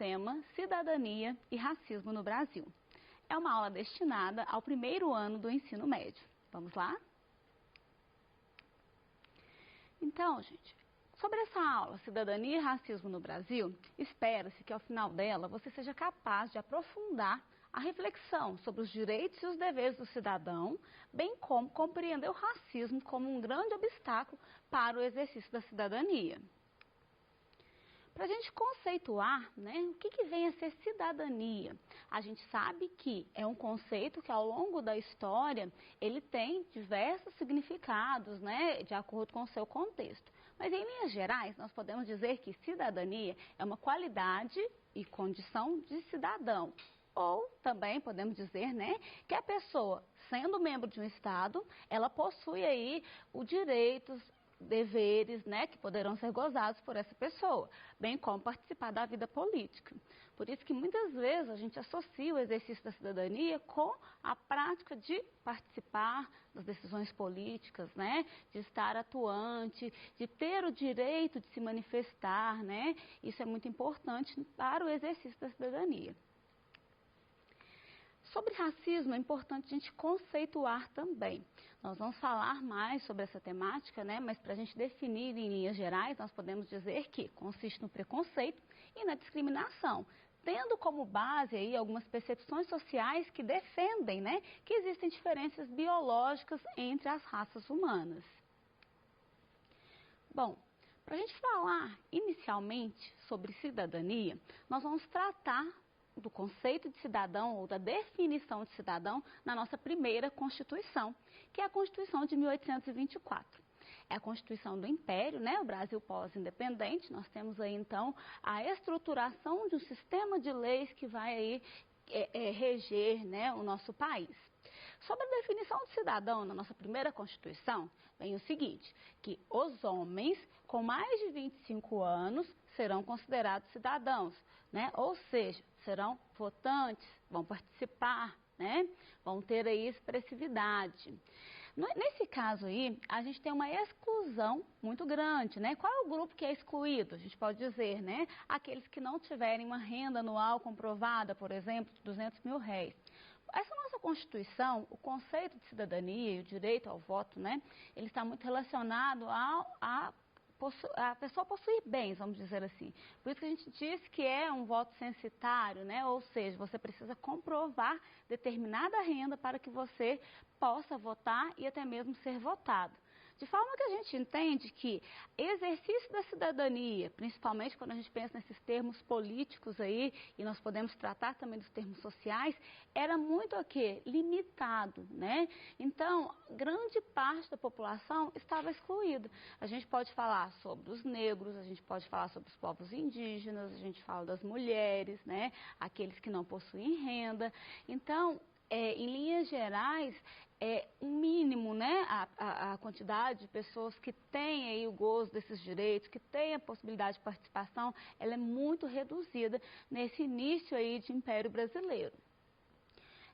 tema Cidadania e Racismo no Brasil. É uma aula destinada ao primeiro ano do ensino médio. Vamos lá? Então, gente, sobre essa aula Cidadania e Racismo no Brasil, espera-se que ao final dela você seja capaz de aprofundar a reflexão sobre os direitos e os deveres do cidadão, bem como compreender o racismo como um grande obstáculo para o exercício da cidadania. Para a gente conceituar, né, o que vem a ser cidadania? A gente sabe que é um conceito que ao longo da história ele tem diversos significados, né, de acordo com o seu contexto. Mas em linhas gerais nós podemos dizer que cidadania é uma qualidade e condição de cidadão. Ou também podemos dizer, né, que a pessoa, sendo membro de um Estado, ela possui aí os direitos, deveres, né, que poderão ser gozados por essa pessoa, bem como participar da vida política. Por isso que muitas vezes a gente associa o exercício da cidadania com a prática de participar das decisões políticas, né, de estar atuante, de ter o direito de se manifestar, né, isso é muito importante para o exercício da cidadania. Sobre racismo é importante a gente conceituar também. Nós vamos falar mais sobre essa temática, né? Mas para a gente definir em linhas gerais, nós podemos dizer que consiste no preconceito e na discriminação, tendo como base aí algumas percepções sociais que defendem, né, que existem diferenças biológicas entre as raças humanas. Bom, para a gente falar inicialmente sobre cidadania, nós vamos tratar do conceito de cidadão ou da definição de cidadão na nossa primeira Constituição, que é a Constituição de 1824. É a Constituição do Império, né? O Brasil pós-independente. Nós temos aí então a estruturação de um sistema de leis que vai aí reger, né, o nosso país. Sobre a definição de cidadão na nossa primeira Constituição, vem o seguinte, que os homens com mais de 25 anos serão considerados cidadãos, né? Ou seja, serão votantes, vão participar, né? Vão ter aí expressividade. Nesse caso aí, a gente tem uma exclusão muito grande, né? Qual é o grupo que é excluído? A gente pode dizer, né? Aqueles que não tiverem uma renda anual comprovada, por exemplo, de R$200 mil. Essa nossa Constituição, o conceito de cidadania e o direito ao voto, né? Ele está muito relacionado a pessoa possuir bens, vamos dizer assim. Por isso que a gente diz que é um voto censitário, né? Ou seja, você precisa comprovar determinada renda para que você possa votar e até mesmo ser votado. De forma que a gente entende que exercício da cidadania, principalmente quando a gente pensa nesses termos políticos aí, e nós podemos tratar também dos termos sociais, era muito o quê? Limitado, né? Então, grande parte da população estava excluída. A gente pode falar sobre os negros, a gente pode falar sobre os povos indígenas, a gente fala das mulheres, né? Aqueles que não possuem renda. Então, em linhas gerais, um mínimo, né, a quantidade de pessoas que têm aí o gozo desses direitos, que têm a possibilidade de participação, ela é muito reduzida nesse início aí de Império Brasileiro.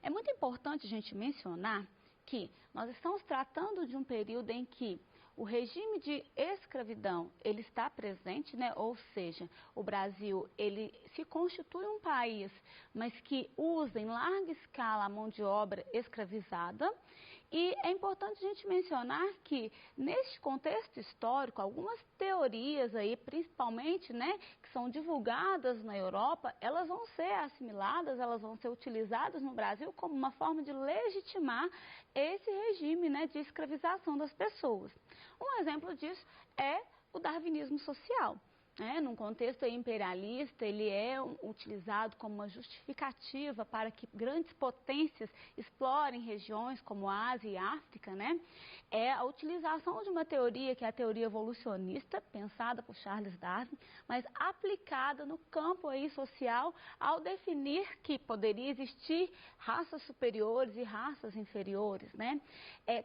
É muito importante a gente mencionar que nós estamos tratando de um período em que o regime de escravidão, ele está presente, né? Ou seja, o Brasil, ele se constitui um país, mas que usa em larga escala a mão de obra escravizada. E é importante a gente mencionar que, neste contexto histórico, algumas teorias aí, principalmente, né, que são divulgadas na Europa, elas vão ser assimiladas, elas vão ser utilizadas no Brasil como uma forma de legitimar esse regime, né, de escravização das pessoas. Um exemplo disso é o darwinismo social. Num contexto imperialista, ele é utilizado como uma justificativa para que grandes potências explorem regiões como a Ásia e a África, né? É a utilização de uma teoria que é a teoria evolucionista, pensada por Charles Darwin, mas aplicada no campo aí social ao definir que poderia existir raças superiores e raças inferiores, né?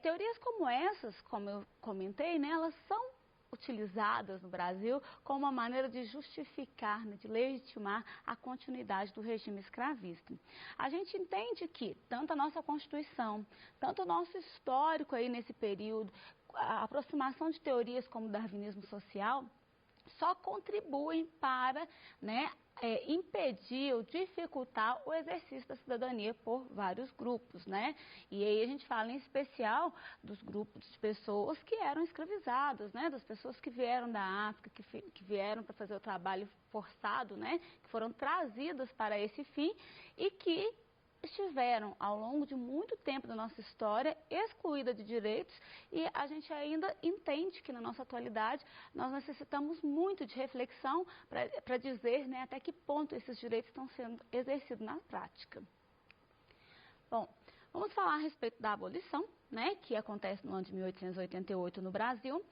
Teorias como essas, como eu comentei, né, elas são utilizadas no Brasil como uma maneira de justificar, né, de legitimar a continuidade do regime escravista. A gente entende que tanto a nossa Constituição, tanto o nosso histórico aí nesse período, a aproximação de teorias como o darwinismo social, só contribuem para, né, impedir ou dificultar o exercício da cidadania por vários grupos, né? E aí a gente fala em especial dos grupos de pessoas que eram escravizadas, né? Das pessoas que vieram da África, que vieram para fazer o trabalho forçado, né? Que foram trazidas para esse fim e que estiveram ao longo de muito tempo da nossa história excluída de direitos, e a gente ainda entende que na nossa atualidade nós necessitamos muito de reflexão para dizer, né, até que ponto esses direitos estão sendo exercidos na prática. Bom, vamos falar a respeito da abolição, né, que acontece no ano de 1888 no Brasil.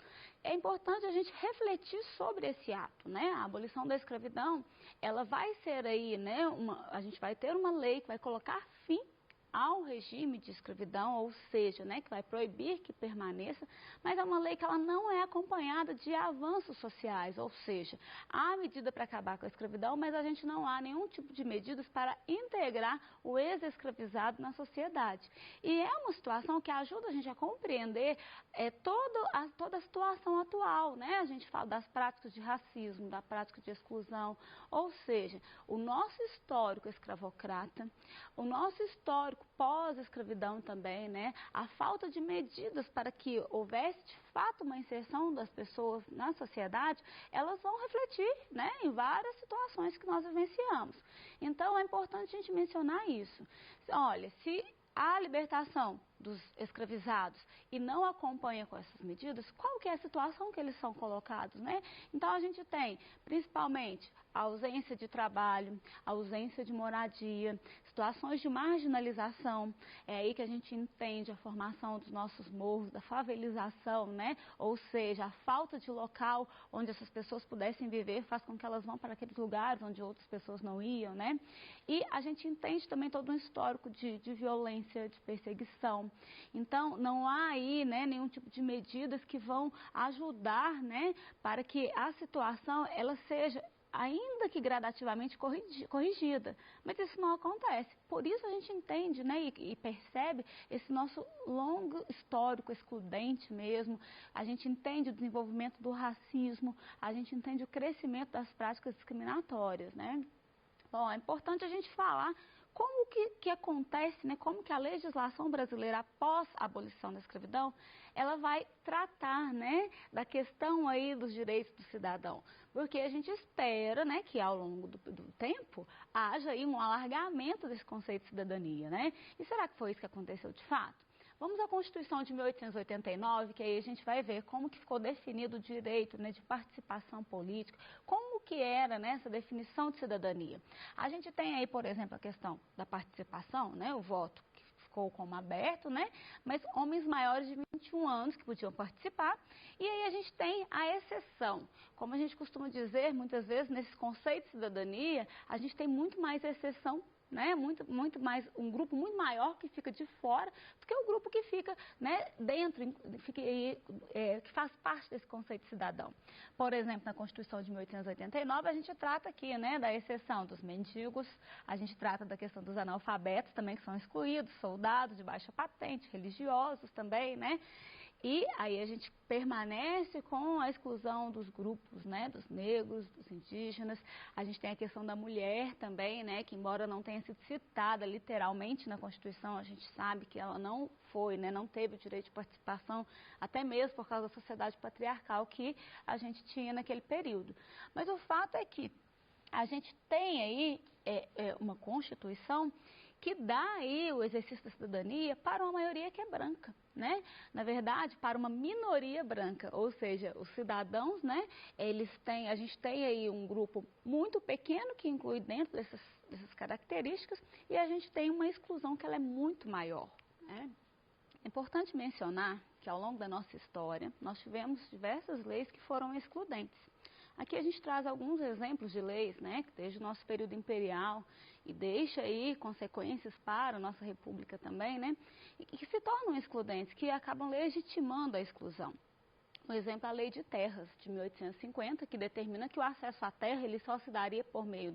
É importante a gente refletir sobre esse ato, né? A abolição da escravidão, ela vai ser aí, né, a gente vai ter uma lei que vai colocar fim ao regime de escravidão, ou seja, né, que vai proibir que permaneça, mas é uma lei que ela não é acompanhada de avanços sociais, ou seja, há medida para acabar com a escravidão, mas a gente não há nenhum tipo de medidas para integrar o ex-escravizado na sociedade. E é uma situação que ajuda a gente a compreender toda a situação atual, né? A gente fala das práticas de racismo, da prática de exclusão, ou seja, o nosso histórico escravocrata, o nosso histórico pós-escravidão também, né? A falta de medidas para que houvesse de fato uma inserção das pessoas na sociedade, elas vão refletir, né, em várias situações que nós vivenciamos. Então é importante a gente mencionar isso. Olha, se a libertação dos escravizados e não acompanha com essas medidas, qual que é a situação que eles são colocados, né? Então a gente tem, principalmente, a ausência de trabalho, a ausência de moradia, situações de marginalização, é aí que a gente entende a formação dos nossos morros, da favelização, né? Ou seja, a falta de local onde essas pessoas pudessem viver faz com que elas vão para aqueles lugares onde outras pessoas não iam, né? E a gente entende também todo um histórico de violência, de perseguição. Então, não há aí, né, nenhum tipo de medidas que vão ajudar, né, para que a situação ela seja, ainda que gradativamente, corrigida. Mas isso não acontece. Por isso a gente entende, né, e percebe esse nosso longo histórico excludente mesmo. A gente entende o desenvolvimento do racismo, a gente entende o crescimento das práticas discriminatórias, né? Bom, é importante a gente falar como que acontece, né, como que a legislação brasileira, após a abolição da escravidão, ela vai tratar, né, da questão aí dos direitos do cidadão. Porque a gente espera, né, que ao longo do tempo haja aí um alargamento desse conceito de cidadania, né? E será que foi isso que aconteceu de fato? Vamos à Constituição de 1889, que aí a gente vai ver como que ficou definido o direito, né, de participação política, como que era, né, essa definição de cidadania. A gente tem aí, por exemplo, a questão da participação, né, o voto que ficou como aberto, né, mas homens maiores de 21 anos que podiam participar. E aí a gente tem a exceção. Como a gente costuma dizer, muitas vezes, nesse conceito de cidadania, a gente tem muito mais exceção, né, muito mais, um grupo muito maior que fica de fora do que o grupo que fica, né, dentro, que faz parte desse conceito de cidadão. Por exemplo, na Constituição de 1889, a gente trata aqui, né, da exceção dos mendigos, a gente trata da questão dos analfabetos também, que são excluídos, soldados de baixa patente, religiosos também, né? E aí a gente permanece com a exclusão dos grupos, né, dos negros, dos indígenas. A gente tem a questão da mulher também, né, que embora não tenha sido citada literalmente na Constituição, a gente sabe que ela não foi, né, não teve o direito de participação, até mesmo por causa da sociedade patriarcal que a gente tinha naquele período. Mas o fato é que a gente tem aí uma Constituição que dá aí o exercício da cidadania para uma maioria que é branca, né? Na verdade, para uma minoria branca, ou seja, os cidadãos, né? A gente tem aí um grupo muito pequeno que inclui dentro dessas características e a gente tem uma exclusão que ela é muito maior, né? É importante mencionar que ao longo da nossa história nós tivemos diversas leis que foram excludentes. Aqui a gente traz alguns exemplos de leis, né, desde o nosso período imperial e deixa aí consequências para a nossa república também, né, e que se tornam excludentes, que acabam legitimando a exclusão. Por exemplo, a Lei de Terras de 1850, que determina que o acesso à terra ele só se daria por meio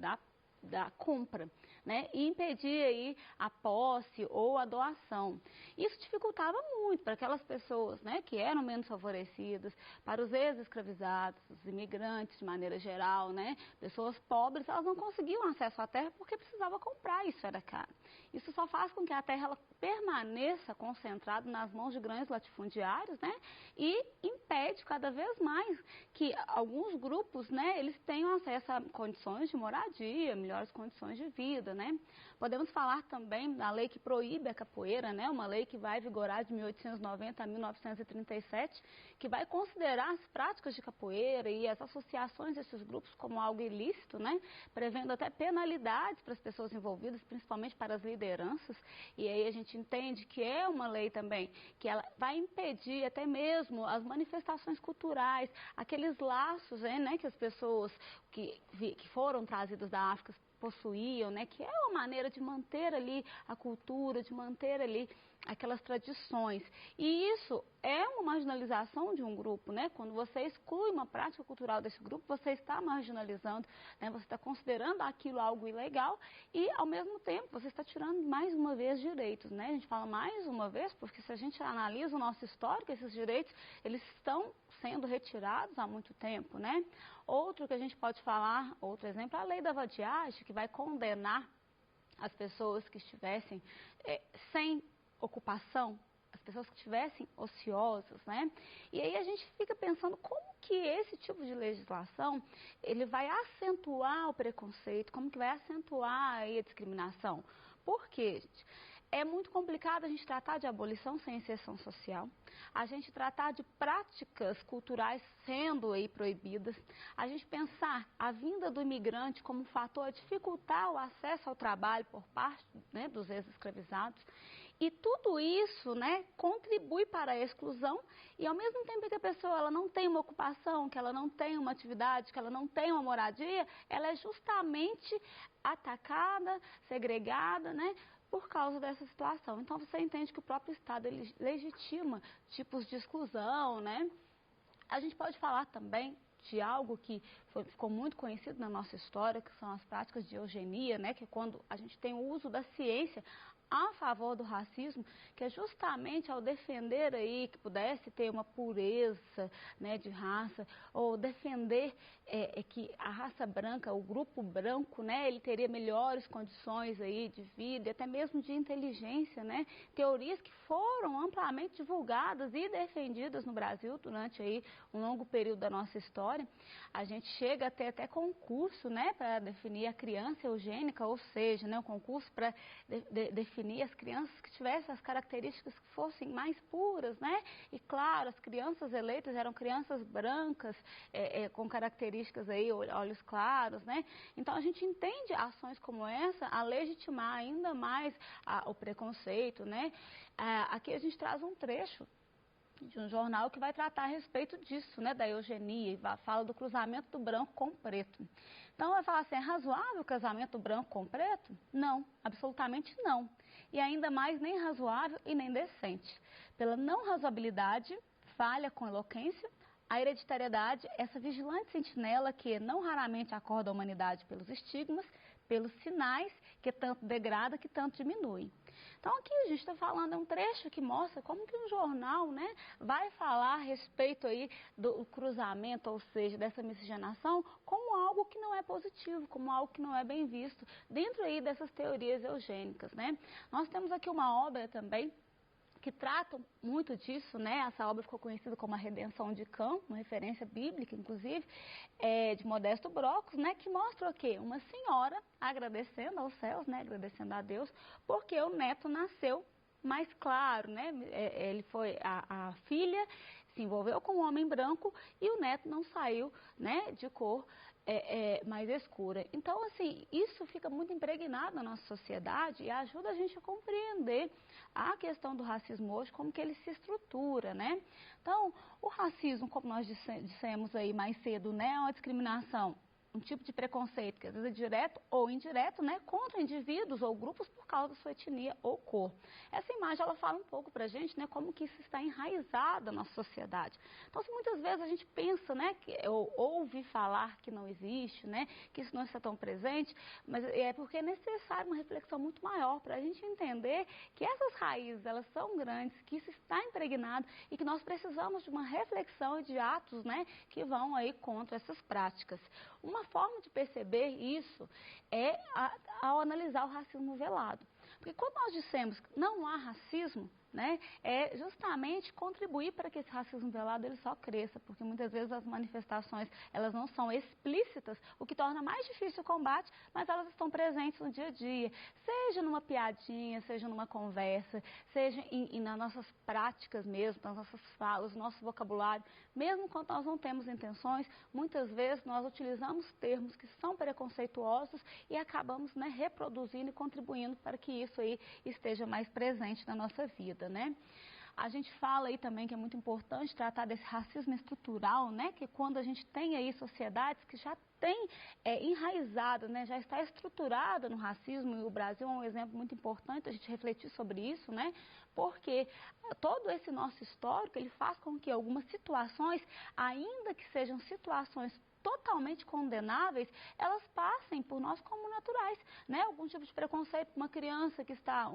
da compra, né, e impedir aí a posse ou a doação. Isso dificultava muito para aquelas pessoas, né, que eram menos favorecidas, para os ex-escravizados, os imigrantes de maneira geral, né, pessoas pobres, elas não conseguiam acesso à terra porque precisava comprar, isso era caro. Isso só faz com que a terra ela permaneça concentrada nas mãos de grandes latifundiários, né, e impede cada vez mais que alguns grupos, né, eles tenham acesso a condições de moradia, melhores condições de vida, né. Podemos falar também da lei que proíbe a capoeira, né, uma lei que vai vigorar de 1890 a 1937, que vai considerar as práticas de capoeira e as associações desses grupos como algo ilícito, né, prevendo até penalidades para as pessoas envolvidas, principalmente para as lideranças, e aí a gente entende que é uma lei também que ela vai impedir até mesmo as manifestações culturais, aqueles laços, né, que as pessoas que foram trazidas da África possuíam, né, que é uma maneira de manter ali a cultura, de manter ali aquelas tradições. E isso é uma marginalização de um grupo, né? Quando você exclui uma prática cultural desse grupo, você está marginalizando, né? Você está considerando aquilo algo ilegal e, ao mesmo tempo, você está tirando mais uma vez direitos, né? A gente fala mais uma vez porque se a gente analisa o nosso histórico, esses direitos, eles estão sendo retirados há muito tempo, né? Outro que a gente pode falar, outro exemplo, é a lei da vadiagem, que vai condenar as pessoas que estivessem sem ocupação, as pessoas que estivessem ociosas, né? E aí a gente fica pensando como que esse tipo de legislação, ele vai acentuar o preconceito, como que vai acentuar aí a discriminação. Por quê, gente? É muito complicado a gente tratar de abolição sem inserção social, a gente tratar de práticas culturais sendo aí proibidas, a gente pensar a vinda do imigrante como um fator a dificultar o acesso ao trabalho por parte, né, dos ex-escravizados. E tudo isso, né, contribui para a exclusão e ao mesmo tempo que a pessoa ela não tem uma ocupação, que ela não tem uma atividade, que ela não tem uma moradia, ela é justamente atacada, segregada, né, por causa dessa situação. Então você entende que o próprio Estado ele legitima tipos de exclusão, né? A gente pode falar também de algo que ficou muito conhecido na nossa história, que são as práticas de eugenia, né, que é quando a gente tem o uso da ciência a favor do racismo, que é justamente ao defender aí que pudesse ter uma pureza, né, de raça, ou defender que a raça branca, o grupo branco, né, ele teria melhores condições aí de vida, e até mesmo de inteligência, né, teorias que foram amplamente divulgadas e defendidas no Brasil durante aí um longo período da nossa história. A gente chega a ter até concurso, né, para definir a criança eugênica, ou seja, né, um concurso para definir as crianças que tivessem as características que fossem mais puras, né? E claro, as crianças eleitas eram crianças brancas, com características aí, olhos claros, né? Então a gente entende ações como essa a legitimar ainda mais o preconceito, né? Aqui a gente traz um trecho de um jornal que vai tratar a respeito disso, né, da eugenia, e fala do cruzamento do branco com o preto. Então, vai falar assim, é razoável o casamento do branco com o preto? Não, absolutamente não. E ainda mais nem razoável e nem decente. Pela não razoabilidade, falha com eloquência, a hereditariedade, essa vigilante sentinela que não raramente acorda a humanidade pelos estigmas, pelos sinais que tanto degrada, que tanto diminui. Então aqui a gente está falando, é um trecho que mostra como que um jornal, né, vai falar a respeito aí do cruzamento, ou seja, dessa miscigenação, como algo que não é positivo, como algo que não é bem visto, dentro aí dessas teorias eugênicas, né. Nós temos aqui uma obra também, que tratam muito disso, né? Essa obra ficou conhecida como A Redenção de Cã, uma referência bíblica, inclusive, de Modesto Brocos, né? Que mostra o quê? Uma senhora agradecendo aos céus, né? Agradecendo a Deus, porque o neto nasceu mais claro, né? Ele foi, a filha se envolveu com um homem branco e o neto não saiu, né? De cor mais escura. Então, assim, isso fica muito impregnado na nossa sociedade e ajuda a gente a compreender a questão do racismo hoje, como que ele se estrutura, né? Então, o racismo, como nós dissemos aí mais cedo, né, é uma discriminação um tipo de preconceito, que às vezes é direto ou indireto, né, contra indivíduos ou grupos por causa da sua etnia ou cor. Essa imagem, ela fala um pouco pra gente, né, como que isso está enraizado na nossa sociedade. Então, se muitas vezes a gente pensa, né, ou ouve falar que não existe, né, que isso não está tão presente, mas é porque é necessário uma reflexão muito maior para a gente entender que essas raízes, elas são grandes, que isso está impregnado e que nós precisamos de uma reflexão e de atos, né, que vão aí contra essas práticas. Uma forma de perceber isso é ao analisar o racismo velado. Porque quando nós dissemos que não há racismo, né, é justamente contribuir para que esse racismo velado ele só cresça, porque muitas vezes as manifestações elas não são explícitas, o que torna mais difícil o combate, mas elas estão presentes no dia a dia, seja numa piadinha, seja numa conversa, seja nas nossas práticas mesmo, nas nossas falas, no nosso vocabulário, mesmo quando nós não temos intenções, muitas vezes nós utilizamos termos que são preconceituosos e acabamos, né, reproduzindo e contribuindo para que isso aí esteja mais presente na nossa vida, né? A gente fala aí também que é muito importante tratar desse racismo estrutural, né? Que quando a gente tem aí sociedades que já têm enraizado, né? Já está estruturada no racismo, e o Brasil é um exemplo muito importante a gente refletir sobre isso, né? Porque todo esse nosso histórico, ele faz com que algumas situações, ainda que sejam situações totalmente condenáveis, elas passem por nós como naturais, né? Algum tipo de preconceito com uma criança que está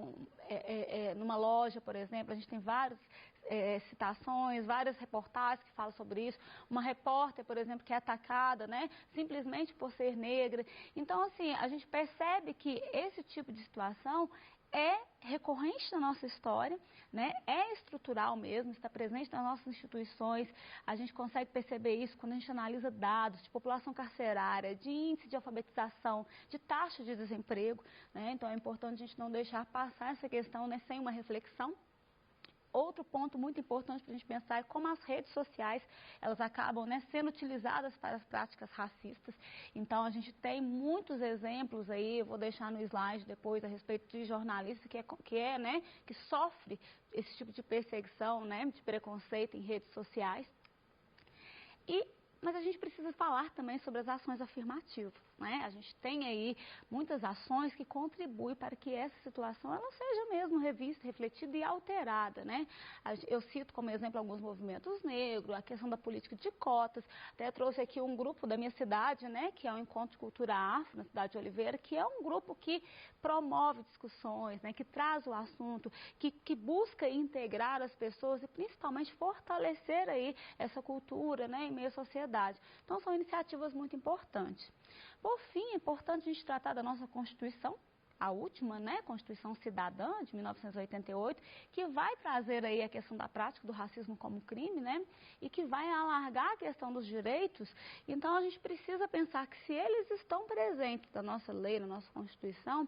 numa loja, por exemplo, a gente tem várias citações, várias reportagens que falam sobre isso, uma repórter, por exemplo, que é atacada, né? Simplesmente por ser negra. Então, assim, a gente percebe que esse tipo de situação é recorrente na nossa história, né? É estrutural mesmo, está presente nas nossas instituições. A gente consegue perceber isso quando a gente analisa dados de população carcerária, de índice de alfabetização, de taxa de desemprego, né? Então é importante a gente não deixar passar essa questão, né, sem uma reflexão. Outro ponto muito importante para a gente pensar é como as redes sociais, elas acabam, né, sendo utilizadas para as práticas racistas. Então, a gente tem muitos exemplos aí, eu vou deixar no slide depois a respeito de jornalista que sofre esse tipo de perseguição, né, de preconceito em redes sociais. Mas a gente precisa falar também sobre as ações afirmativas, né? A gente tem aí muitas ações que contribuem para que essa situação ela seja mesmo revista, refletida e alterada, né? Eu cito como exemplo alguns movimentos negros, a questão da política de cotas, até trouxe aqui um grupo da minha cidade, né? Que é o Encontro de Cultura Afro, na cidade de Oliveira, que é um grupo que promove discussões, né? Que traz o assunto, que busca integrar as pessoas e principalmente fortalecer aí essa cultura, né? Em meio à sociedade. Então, são iniciativas muito importantes. Por fim, é importante a gente tratar da nossa Constituição, a última, né, Constituição Cidadã, de 1988, que vai trazer aí a questão da prática do racismo como crime, né, e que vai alargar a questão dos direitos. Então, a gente precisa pensar que se eles estão presentes na nossa lei, na nossa Constituição,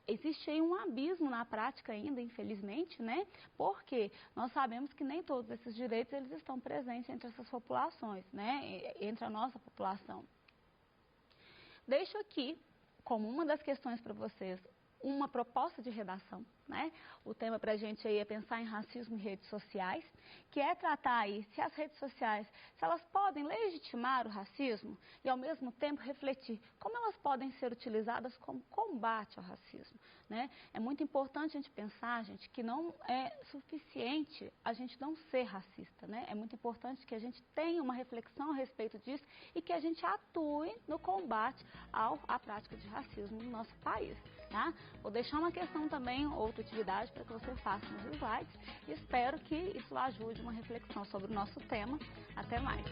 existe aí um abismo na prática ainda, infelizmente, né? Porque nós sabemos que nem todos esses direitos eles estão presentes entre essas populações, né? Entre a nossa população. Deixo aqui, como uma das questões para vocês, uma proposta de redação, né? O tema para a gente aí é pensar em racismo em redes sociais, que é tratar aí se as redes sociais, se elas podem legitimar o racismo e ao mesmo tempo refletir como elas podem ser utilizadas como combate ao racismo, né? É muito importante a gente pensar, gente, que não é suficiente a gente não ser racista, né? É muito importante que a gente tenha uma reflexão a respeito disso e que a gente atue no combate à prática de racismo no nosso país, tá? Vou deixar uma questão também, outra atividade para que você faça nos slides e espero que isso ajude uma reflexão sobre o nosso tema. Até mais!